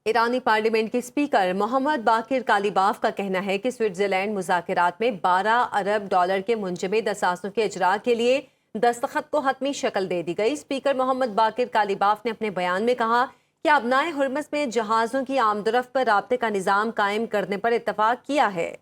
ایرانی پارلیمنٹ کے اسپیکر محمد باقر کالیباف کا کہنا ہے کہ سوئٹزرلینڈ مذاکرات میں 12 ارب ڈالر کے منجمد اثاثوں کے اجراء کے لیے دستخط کو حتمی شکل دے دی گئی۔ اسپیکر محمد باقر کالیباف نے اپنے بیان میں کہا کہ ابنائے حرمز میں جہازوں کی آمد و رفت پر رابطے کا نظام قائم کرنے پر اتفاق کیا ہے۔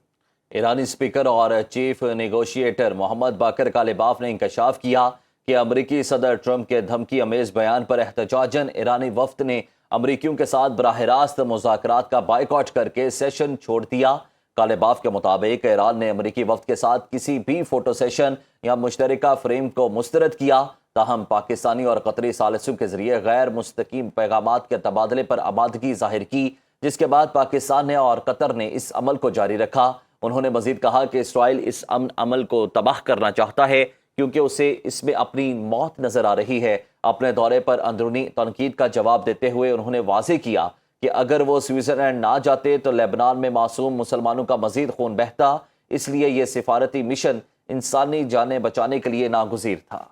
ایرانی اسپیکر اور چیف نیگوشیٹر محمد باقر کالیباف نے انکشاف کیا کہ امریکی صدر ٹرمپ کے دھمکی امیز بیان پر احتجاجاً ایرانی وفد نے امریکیوں کے ساتھ براہ راست مذاکرات کا بائیکاٹ کر کے سیشن چھوڑ دیا۔ کالیباف کے مطابق ایران نے امریکی وفد کے ساتھ کسی بھی فوٹو سیشن یا مشترکہ فریم کو مسترد کیا، تاہم پاکستانی اور قطری ثالثوں کے ذریعے غیر مستقیم پیغامات کے تبادلے پر آمادگی ظاہر کی، جس کے بعد پاکستان نے اور قطر نے اس عمل کو جاری رکھا۔ انہوں نے مزید کہا کہ اسرائیل اس امن عمل کو تباہ کرنا چاہتا ہے کیونکہ اسے اس میں اپنی موت نظر آ رہی ہے۔ اپنے دورے پر اندرونی تنقید کا جواب دیتے ہوئے انہوں نے واضح کیا کہ اگر وہ سوئٹزرلینڈ نہ جاتے تو لیبنان میں معصوم مسلمانوں کا مزید خون بہتا، اس لیے یہ سفارتی مشن انسانی جانیں بچانے کے لیے ناگزیر تھا۔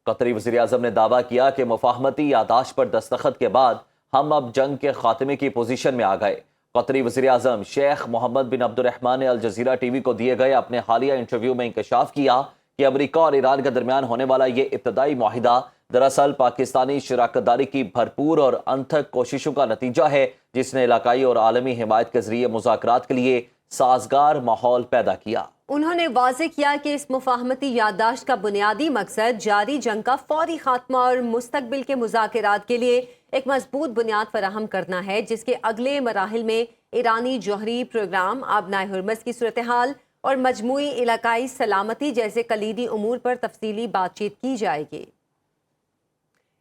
قطری وزیراعظم نے دعویٰ کیا کہ مفاہمتی یادداشت پر دستخط کے بعد ہم اب جنگ کے خاتمے کی پوزیشن میں آ گئے۔ قطری وزیراعظم شیخ محمد بن عبد الرحمن نے الجزیرہ ٹی وی کو دیے گئے اپنے حالیہ انٹرویو میں انکشاف کیا کہ امریکہ اور ایران کے درمیان ہونے والا یہ ابتدائی معاہدہ دراصل پاکستانی شراکت داری کی بھرپور اور انتھک کوششوں کا نتیجہ ہے، جس نے علاقائی اور عالمی حمایت کے ذریعے مذاکرات کے لیے سازگار ماحول پیدا کیا۔ انہوں نے واضح کیا کہ اس مفاہمتی یادداشت کا بنیادی مقصد جاری جنگ کا فوری خاتمہ اور مستقبل کے مذاکرات کے لیے ایک مضبوط بنیاد فراہم کرنا ہے، جس کے اگلے مراحل میں ایرانی جوہری پروگرام، آبنائے حرمز کی صورتحال اور مجموعی علاقائی سلامتی جیسے کلیدی امور پر تفصیلی بات چیت کی جائے گی۔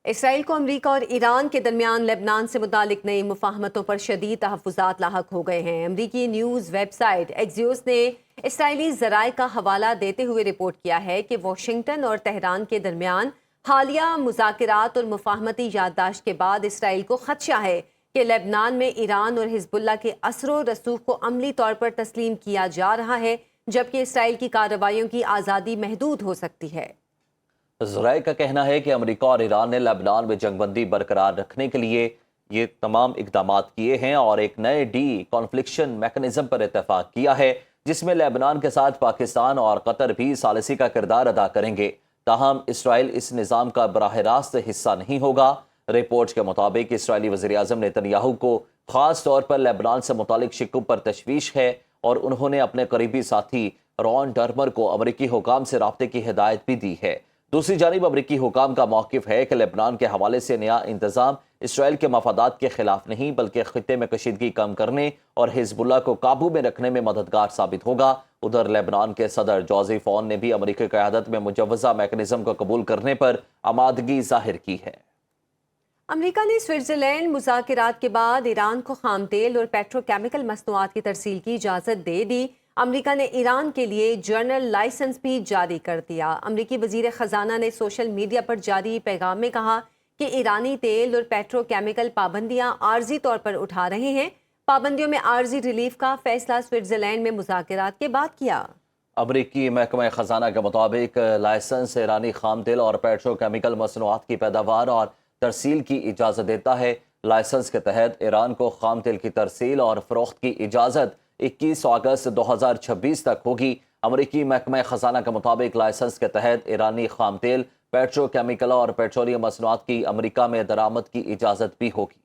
اسرائیل کو امریکہ اور ایران کے درمیان لبنان سے متعلق نئی مفاہمتوں پر شدید تحفظات لاحق ہو گئے ہیں۔ امریکی نیوز ویب سائٹ ایکزیوس نے اسرائیلی ذرائع کا حوالہ دیتے ہوئے رپورٹ کیا ہے کہ واشنگٹن اور تہران کے درمیان حالیہ مذاکرات اور مفاہمتی یادداشت کے بعد اسرائیل کو خدشہ ہے کہ لبنان میں ایران اور حزب اللہ کے اثر و رسوخ کو عملی طور پر تسلیم کیا جا رہا ہے، جبکہ اسرائیل کی کارروائیوں کی آزادی محدود ہو سکتی ہے۔ ذرائع کا کہنا ہے کہ امریکہ اور ایران نے لبنان میں جنگ بندی برقرار رکھنے کے لیے یہ تمام اقدامات کیے ہیں اور ایک نئے ڈی کانفلکشن میکنزم پر اتفاق کیا ہے، جس میں لبنان کے ساتھ پاکستان اور قطر بھی ثالثی کا کردار ادا کریں گے، تاہم اسرائیل اس نظام کا براہ راست حصہ نہیں ہوگا۔ رپورٹ کے مطابق اسرائیلی وزیراعظم نیتن کو خاص طور پر لبنان سے متعلق شکوں پر تشویش ہے اور انہوں نے اپنے قریبی ساتھی رون ڈرمر کو امریکی حکام سے رابطے کی ہدایت بھی دی ہے۔ دوسری جانب امریکی حکام کا موقف ہے کہ لبنان کے حوالے سے نیا انتظام اسرائیل کے مفادات کے خلاف نہیں بلکہ خطے میں کشیدگی کم کرنے اور حزب اللہ کو قابو میں رکھنے میں مددگار ثابت ہوگا۔ ادھر لبنان کے صدر جوزف اون نے بھی امریکی قیادت میں مجوزہ میکنزم کو قبول کرنے پر آمادگی ظاہر کی ہے۔ امریکہ نے سوئٹزرلینڈ مذاکرات کے بعد ایران کو خام تیل اور پیٹرو کیمیکل مصنوعات کی ترسیل کی اجازت دے دی۔ امریکہ نے ایران کے لیے جنرل لائسنس بھی جاری کر دیا۔ امریکی وزیر خزانہ نے سوشل میڈیا پر جاری پیغام میں کہا کہ ایرانی تیل اور پیٹرو کیمیکل پابندیاں عارضی طور پر اٹھا رہے ہیں۔ پابندیوں میں عارضی ریلیف کا فیصلہ سوئٹزرلینڈ میں مذاکرات کے بعد کیا۔ امریکی محکمہ خزانہ کے مطابق لائسنس ایرانی خام تیل اور پیٹرو کیمیکل مصنوعات کی پیداوار اور ترسیل کی اجازت دیتا ہے۔ لائسنس کے تحت ایران کو خام تیل کی ترسیل اور فروخت کی اجازت 21 اگست 2026 تک ہوگی۔ امریکی محکمہ خزانہ کے مطابق لائسنس کے تحت ایرانی خام تیل، پیٹرو کیمیکل اور پیٹرولیم مصنوعات کی امریکہ میں درآمد کی اجازت بھی ہوگی۔